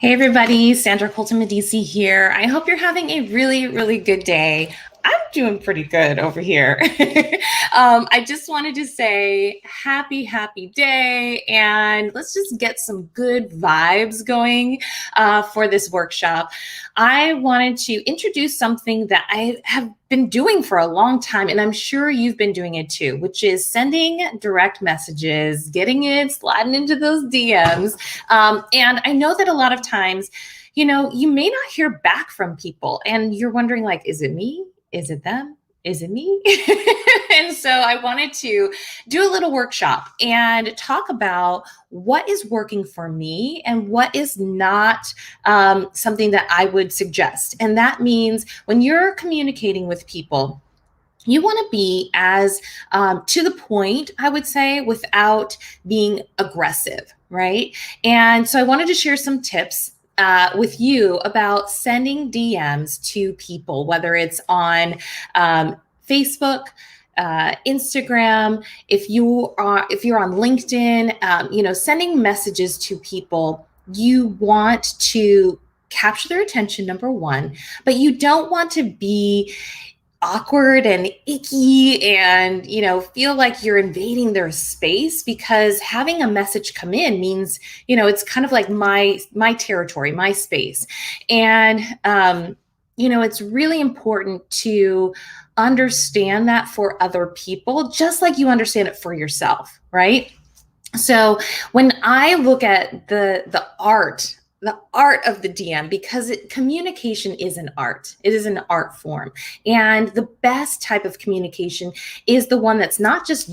Hey everybody, Sandra Colton Medici here. I hope you're having a really, really good day. I'm doing pretty good over here. I just wanted to say happy day, and let's just get some good vibes going for this workshop. I wanted to introduce something that I have been doing for a long time, and I'm sure you've been doing it too, which is sending direct messages, getting it, sliding into those DMs. And I know that a lot of times, you may not hear back from people and you're wondering, like, is it me? Is it them? Is it me? And so I wanted to do a little workshop and talk about what is working for me and what is not something that I would suggest. And that means when you're communicating with people, you want to be as to the point, I would say, without being aggressive, right? And so I wanted to share some tips with you about sending DMs to people, whether it's on Facebook, Instagram, if you're on LinkedIn, sending messages to people. You want to capture their attention, number one, but you don't want to be awkward and icky and feel like you're invading their space, because having a message come in means it's kind of like my territory, my space. And it's really important to understand that for other people, just like you understand it for yourself, right? So when I look at the art of the DM, because communication is an art. It is an art form. And the best type of communication is the one that's not just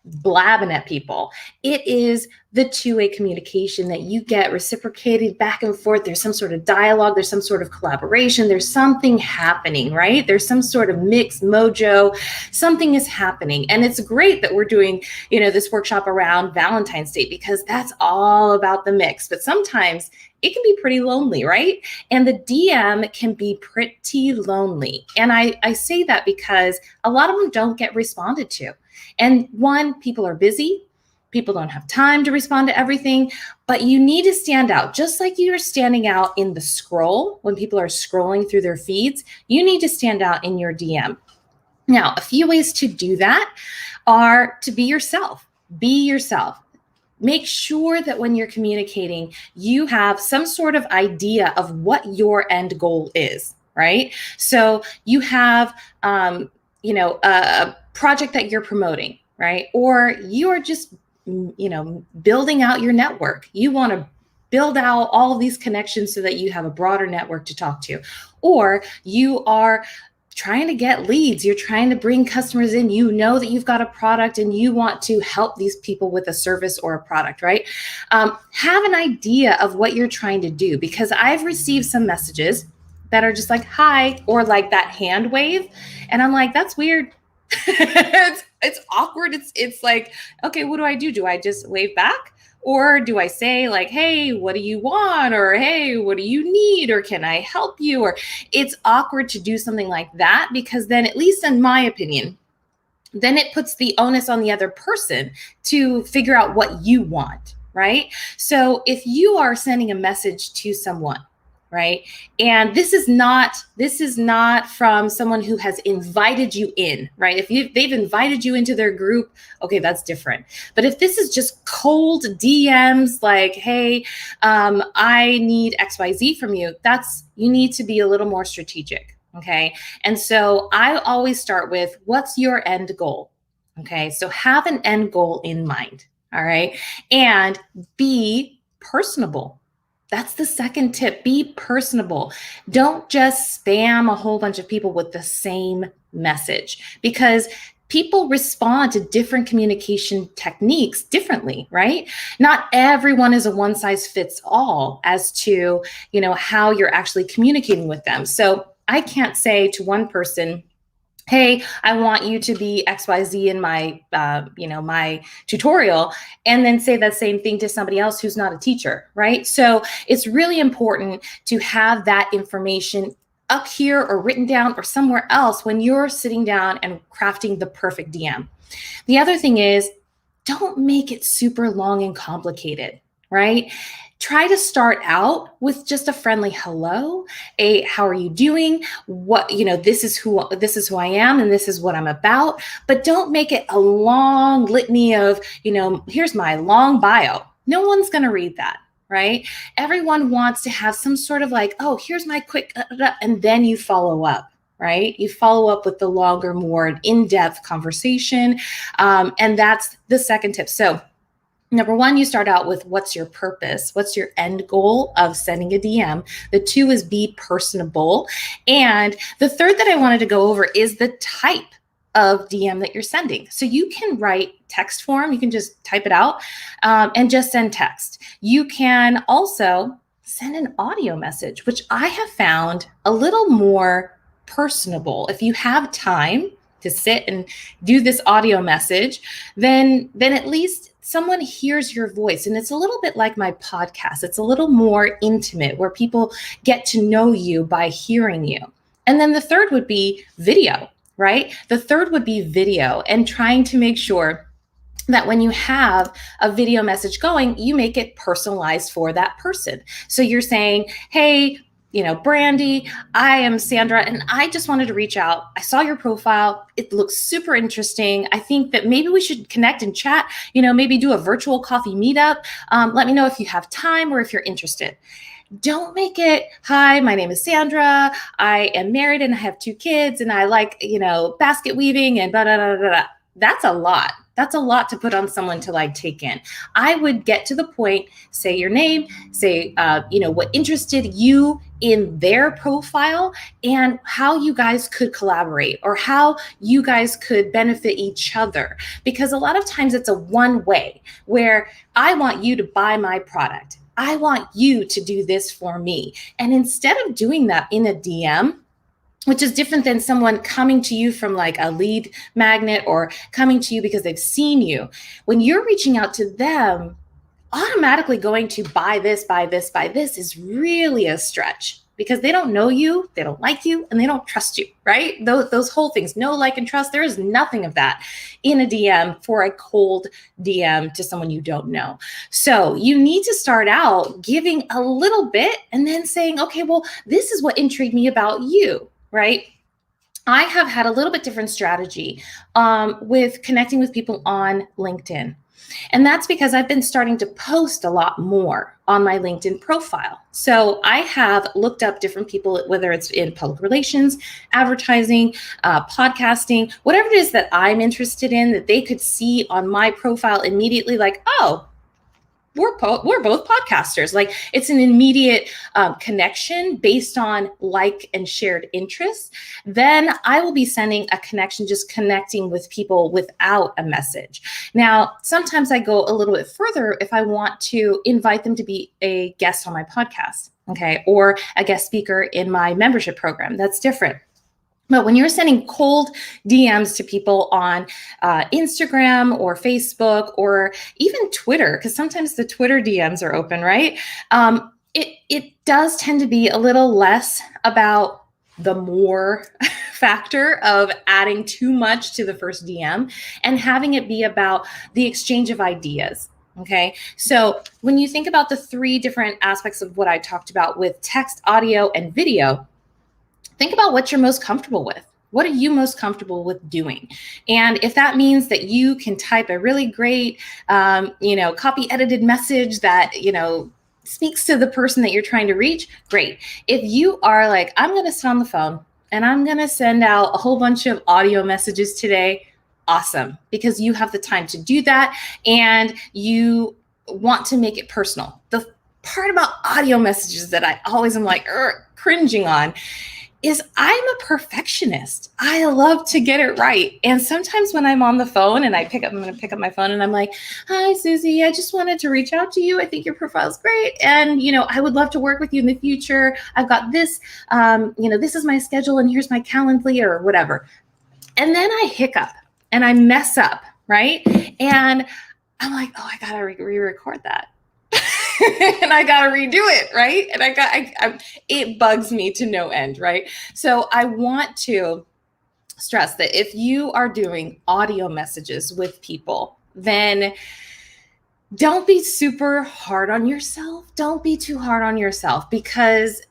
blabbing at people. It is the two-way communication that you get reciprocated back and forth. There's some sort of dialogue, there's some sort of collaboration, there's something happening, right? There's some sort of mixed mojo, something is happening. And it's great that we're doing, this workshop around Valentine's Day, because that's all about the mix. But sometimes it can be pretty lonely, right? And the DM can be pretty lonely. And I say that because a lot of them don't get responded to. And one, people are busy. People don't have time to respond to everything, but you need to stand out. Just like you're standing out in the scroll when people are scrolling through their feeds, you need to stand out in your DM. Now, a few ways to do that are to be yourself. Be yourself. Make sure that when you're communicating, you have some sort of idea of what your end goal is, right? So you have, a project that you're promoting, right? Or you are just, building out your network. You want to build out all of these connections so that you have a broader network to talk to. Or you are trying to get leads. You're trying to bring customers in. You know that you've got a product and you want to help these people with a service or a product, right? Have an idea of what you're trying to do, because I've received some messages that are just like, hi, or like that hand wave. And I'm like, that's weird. It's awkward. It's like, okay, what do I do? Do I just wave back? Or do I say like, hey, what do you want? Or hey, what do you need? Or can I help you? Or it's awkward to do something like that, because then, at least in my opinion, then it puts the onus on the other person to figure out what you want, right? So if you are sending a message to someone, right, and this is not from someone who has invited you in, right? If they've invited you into their group, okay, that's different. But if this is just cold DMs like, hey, I need XYZ from you, you need to be a little more strategic. Okay. And so I always start with, what's your end goal? Okay. So have an end goal in mind. All right. And be personable. That's the second tip. Be personable. Don't just spam a whole bunch of people with the same message, because people respond to different communication techniques differently, right? Not everyone is a one size fits all as to, how you're actually communicating with them. So I can't say to one person, hey, I want you to be XYZ in my, my tutorial, and then say that same thing to somebody else who's not a teacher, right? So it's really important to have that information up here or written down or somewhere else when you're sitting down and crafting the perfect DM. The other thing is, don't make it super long and complicated, right? try to start out with just a friendly hello, a how are you doing? What, this is who I am and this is what I'm about, but don't make it a long litany of, here's my long bio. No one's going to read that, right? Everyone wants to have some sort of like, oh, here's my quick, and then you follow up. Right? You follow up with the longer, more in-depth conversation. And that's the second tip. So number one, you start out with what's your purpose? What's your end goal of sending a DM? The two is be personable. And the third that I wanted to go over is the type of DM that you're sending. So you can write text form. You can just type it out and just send text. You can also send an audio message, which I have found a little more personable. If you have time to sit and do this audio message, then at least someone hears your voice. And it's a little bit like my podcast. It's a little more intimate where people get to know you by hearing you. And then the third would be video, right? The third would be video and trying to make sure that when you have a video message going, you make it personalized for that person. So you're saying, hey, Brandy, I am Sandra, and I just wanted to reach out. I saw your profile. It looks super interesting. I think that maybe we should connect and chat, maybe do a virtual coffee meetup. Let me know if you have time or if you're interested. Don't make it, hi, my name is Sandra. I am married and I have 2 kids and I like, basket weaving and blah, blah, blah, blah, blah. That's a lot. That's a lot to put on someone to like take in. I would get to the point, say your name, say, what interested you in their profile and how you guys could collaborate or how you guys could benefit each other. Because a lot of times it's a one way where I want you to buy my product. I want you to do this for me. And instead of doing that in a DM, which is different than someone coming to you from like a lead magnet or coming to you because they've seen you. When you're reaching out to them, automatically going to buy this is really a stretch because they don't know you, they don't like you, and they don't trust you, right? Those whole things, no like and trust, there is nothing of that in a DM for a cold DM to someone you don't know. So you need to start out giving a little bit and then saying, okay, well, this is what intrigued me about you. Right? I have had a little bit different strategy with connecting with people on LinkedIn. And that's because I've been starting to post a lot more on my LinkedIn profile. So I have looked up different people, whether it's in public relations, advertising, podcasting, whatever it is that I'm interested in that they could see on my profile immediately, like, oh, we're both podcasters. Like it's an immediate connection based on like and shared interests. Then I will be sending a connection, just connecting with people without a message. Now, sometimes I go a little bit further if I want to invite them to be a guest on my podcast, okay, or a guest speaker in my membership program. That's different. But when you're sending cold DMs to people on Instagram or Facebook or even Twitter, because sometimes the Twitter DMs are open, right? It does tend to be a little less about the more factor of adding too much to the first DM and having it be about the exchange of ideas. Okay, so when you think about the 3 different aspects of what I talked about with text, audio, and video, think about what you're most comfortable with. What are you most comfortable with doing? And if that means that you can type a really great, copy edited message that, speaks to the person that you're trying to reach, great. If you are like, I'm going to sit on the phone and I'm going to send out a whole bunch of audio messages today, awesome, because you have the time to do that and you want to make it personal. The part about audio messages that I always am like cringing on is I'm a perfectionist. I love to get it right. And sometimes when I'm on the phone and I'm going to pick up my phone and I'm like, hi, Susie, I just wanted to reach out to you. I think your profile is great. And, I would love to work with you in the future. I've got this, this is my schedule and here's my Calendly or whatever. And then I hiccup and I mess up, right? And I'm like, oh, I got to re-record that. And I got to redo it, right? And it bugs me to no end, right? So I want to stress that if you are doing audio messages with people, then don't be super hard on yourself. Don't be too hard on yourself because,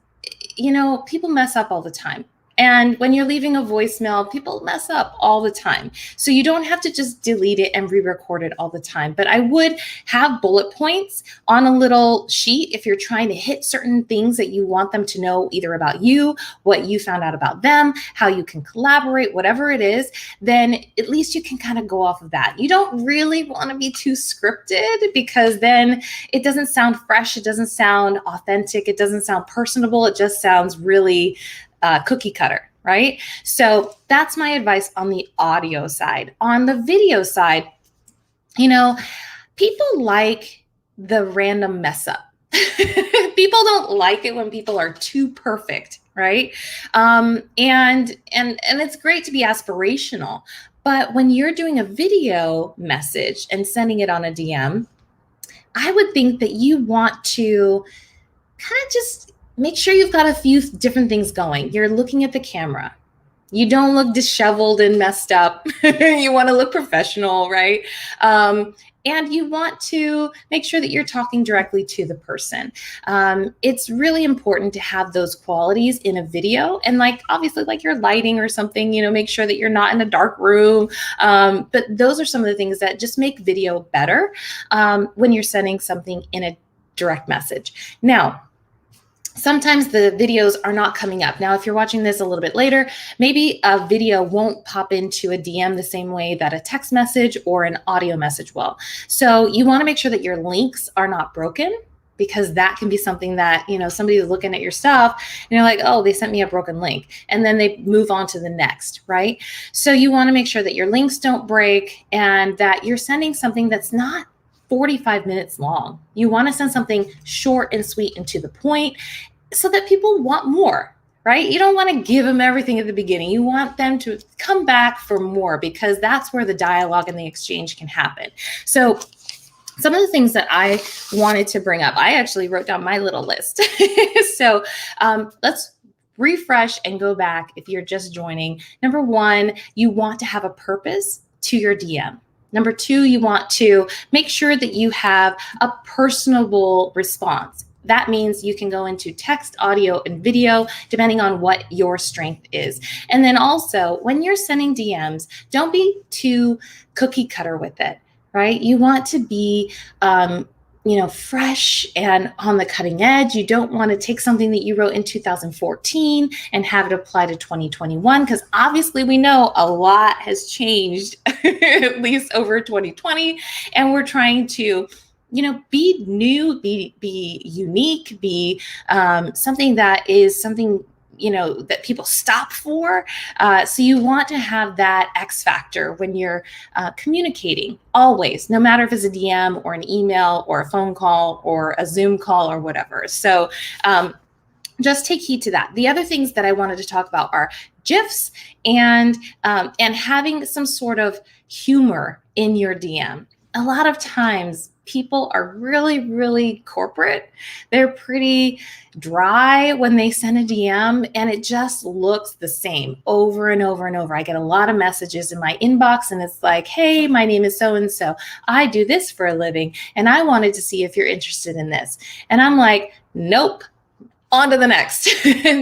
people mess up all the time. And when you're leaving a voicemail, people mess up all the time. So you don't have to just delete it and re-record it all the time. But I would have bullet points on a little sheet if you're trying to hit certain things that you want them to know, either about you, what you found out about them, how you can collaborate, whatever it is, then at least you can kind of go off of that. You don't really want to be too scripted because then it doesn't sound fresh. It doesn't sound authentic. It doesn't sound personable. It just sounds really cookie cutter, right? So that's my advice on the audio side. On the video side, people like the random mess up. People don't like it when people are too perfect, right? And it's great to be aspirational, but when you're doing a video message and sending it on a DM, I would think that you want to kind of just make sure you've got a few different things going. You're looking at the camera. You don't look disheveled and messed up. You want to look professional, right? And you want to make sure that you're talking directly to the person. It's really important to have those qualities in a video. And obviously your lighting or something, make sure that you're not in a dark room. But those are some of the things that just make video better when you're sending something in a direct message. Now, sometimes the videos are not coming up. Now, if you're watching this a little bit later, maybe a video won't pop into a DM the same way that a text message or an audio message will. So you want to make sure that your links are not broken, because that can be something that, somebody's looking at your stuff and you're like, oh, they sent me a broken link. And then they move on to the next, right? So you want to make sure that your links don't break and that you're sending something that's not 45 minutes long. You want to send something short and sweet and to the point so that people want more, right? You don't want to give them everything at the beginning. You want them to come back for more because that's where the dialogue and the exchange can happen. So some of the things that I wanted to bring up, I actually wrote down my little list. So let's refresh and go back if you're just joining. Number one, you want to have a purpose to your DM. Number two, you want to make sure that you have a personable response. That means you can go into text, audio, and video, depending on what your strength is. And then also, when you're sending DMs, don't be too cookie cutter with it, right? You want to be fresh and on the cutting edge. You don't want to take something that you wrote in 2014 and have it apply to 2021, because obviously we know a lot has changed, at least over 2020. And we're trying to, be new, be unique, be something that is something that people stop for. So you want to have that X factor when you're communicating always, no matter if it's a DM or an email or a phone call or a Zoom call or whatever. So just take heed to that. The other things that I wanted to talk about are GIFs and having some sort of humor in your DM. A lot of times people are really, really corporate. They're pretty dry when they send a DM, and it just looks the same over and over and over. I get a lot of messages in my inbox, and it's like, hey, my name is so-and-so. I do this for a living, and I wanted to see if you're interested in this. And I'm like, nope. On to the next,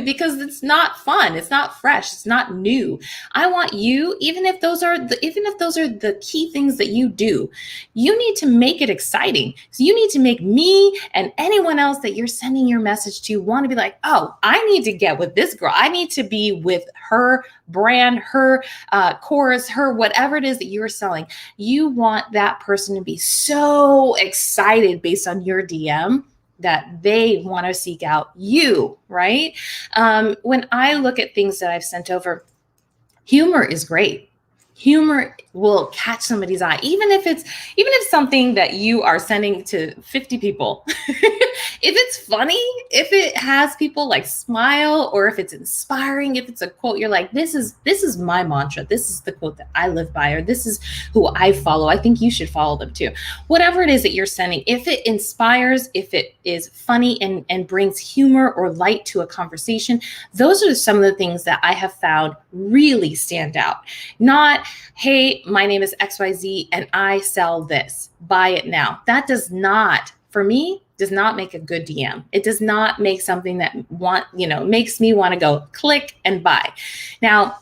because it's not fun. It's not fresh. It's not new. I want you, even if those are the key things that you do, you need to make it exciting. So you need to make me and anyone else that you're sending your message to want to be like, oh, I need to get with this girl. I need to be with her brand, her chorus, her whatever it is that you're selling. You want that person to be so excited based on your DM that they want to seek out you, right? When I look at things that I've sent over, humor is great. Humor will catch somebody's eye, even if something that you are sending to 50 people, if it's funny, if it has people like smile, or if it's inspiring, if it's a quote you're like, this is my mantra, this is the quote that I live by, or this is who I follow, I think you should follow them too. Whatever it is that you're sending, if it inspires, if it is funny and brings humor or light to a conversation, those are some of the things that I have found really stand out. Not, hey, my name is XYZ and I sell this, buy it now. That does not, for me, does not make a good DM. It does not make something that makes me want to go click and buy. Now,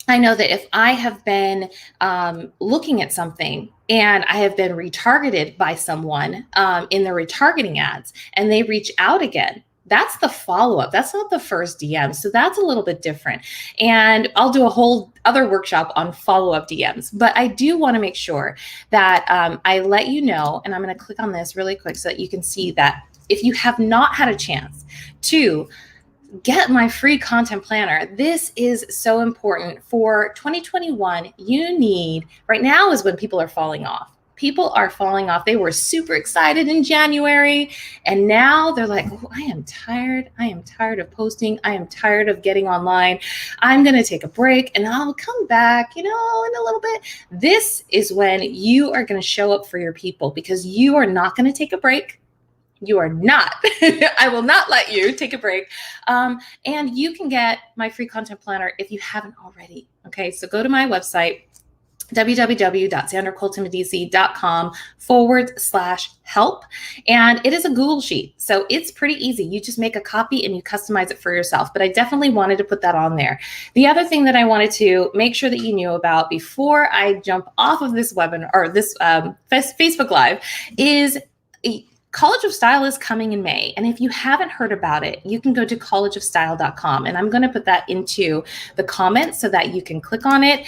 I know that if I have been looking at something and I have been retargeted by someone in the retargeting ads, and they reach out again, that's the follow-up. That's not the first DM. So that's a little bit different. And I'll do a whole other workshop on follow-up DMs. But I do want to make sure that I let you know, and I'm going to click on this really quick so that you can see that if you have not had a chance to get my free content planner, this is so important for 2021. You need, right now is when people are falling off. People are falling off. They were super excited in January, and now they're like, oh, I am tired. I am tired of posting. I am tired of getting online. I'm going to take a break and I'll come back, in a little bit. This is when you are going to show up for your people, because you are not going to take a break. You are not. I will not let you take a break. And you can get my free content planner if you haven't already. Okay, so go to my website, www.sandracoltonmedici.com/help. And it is a Google Sheet. So it's pretty easy. You just make a copy and you customize it for yourself. But I definitely wanted to put that on there. The other thing that I wanted to make sure that you knew about before I jump off of this webinar or this Facebook Live is College of Style is coming in May. And if you haven't heard about it, you can go to collegeofstyle.com. And I'm going to put that into the comments so that you can click on it.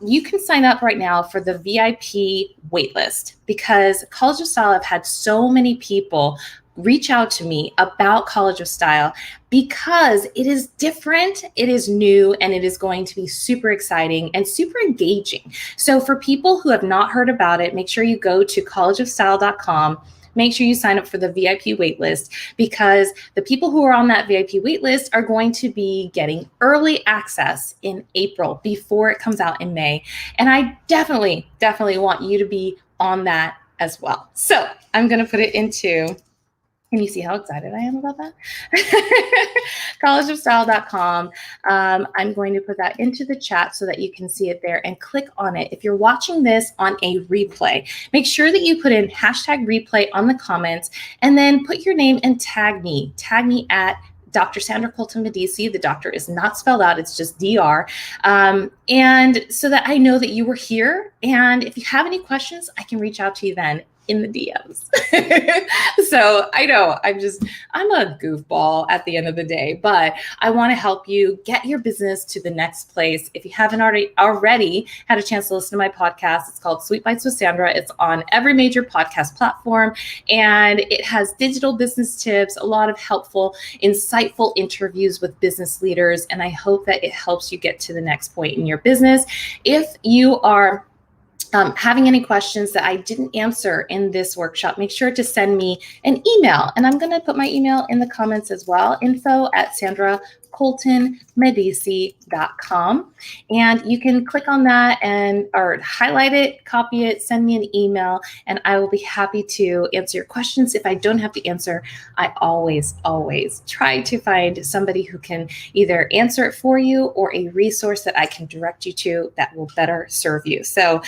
You can sign up right now for the VIP waitlist, because College of Style, I've had so many people reach out to me about College of Style because it is different, it is new, and it is going to be super exciting and super engaging. So for people who have not heard about it, make sure you go to collegeofstyle.com. Make sure you sign up for the VIP waitlist, because the people who are on that VIP waitlist are going to be getting early access in April before it comes out in May. And I definitely want you to be on that as well. So I'm going to put it into, can you see how excited I am about that? collegeofstyle.com. I'm going to put that into the chat so that you can see it there and click on it. If you're watching this on a replay, make sure that you put in #replay on the comments, and then put your name and tag me. Tag me at Dr. Sandra Colton Medici. The doctor is not spelled out. It's just DR. And so that I know that you were here. And if you have any questions, I can reach out to you then in the DMs. So I know I'm a goofball at the end of the day, but I want to help you get your business to the next place. If you haven't already had a chance to listen to my podcast, it's called Sweet Bites with Sandra. It's on every major podcast platform, and it has digital business tips, a lot of helpful, insightful interviews with business leaders. And I hope that it helps you get to the next point in your business. If you are having any questions that I didn't answer in this workshop, make sure to send me an email. And I'm going to put my email in the comments as well, info@sandracoltonmedici.com. And you can click on that or highlight it, copy it, send me an email, and I will be happy to answer your questions. If I don't have to answer, I always try to find somebody who can either answer it for you or a resource that I can direct you to that will better serve you. So,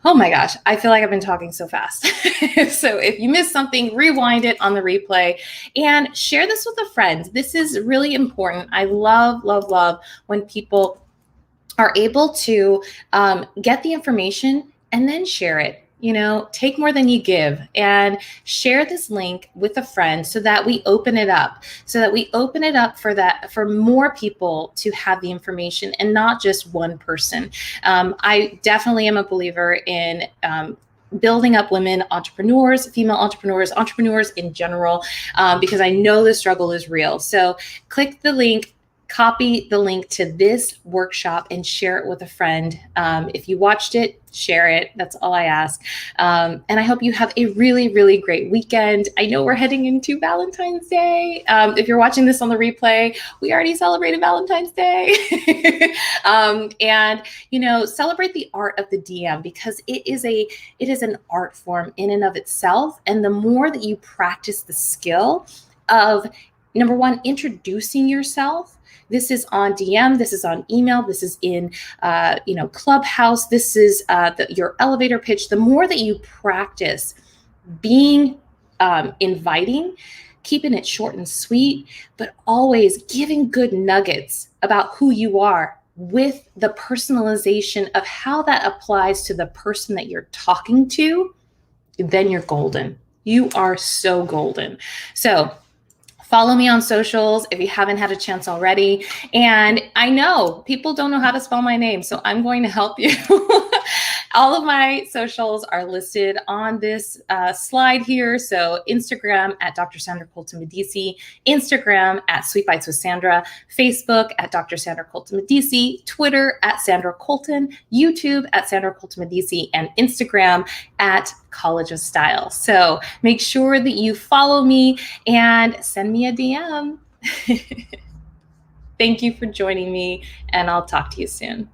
oh my gosh, I feel like I've been talking so fast. So if you missed something, rewind it on the replay and share this with a friend. This is really important. I love when people are able to get the information and then share it. Take more than you give, and share this link with a friend so that we open it up for more people to have the information and not just one person. I definitely am a believer in building up women entrepreneurs, female entrepreneurs in general, because I know the struggle is real. So click the link, copy the link to this workshop and share it with a friend. If you watched it, share it. That's all I ask. And I hope you have a really, really great weekend. I know we're heading into Valentine's Day. If you're watching this on the replay, we already celebrated Valentine's Day. And, celebrate the art of the DM, because it is an art form in and of itself. And the more that you practice the skill of, number one, introducing yourself. This is on DM, this is on email, this is in, Clubhouse, this is your elevator pitch. The more that you practice being inviting, keeping it short and sweet, but always giving good nuggets about who you are with the personalization of how that applies to the person that you're talking to, then you're golden. You are so golden. So follow me on socials if you haven't had a chance already. And I know people don't know how to spell my name, so I'm going to help you. All of my socials are listed on this slide here. So Instagram at Dr. Sandra Colton Medici, Instagram at Sweet Bites with Sandra, Facebook at Dr. Sandra Colton Medici, Twitter at Sandra Colton, YouTube at Sandra Colton Medici, and Instagram at College of Style. So make sure that you follow me and send me a DM. Thank you for joining me, and I'll talk to you soon.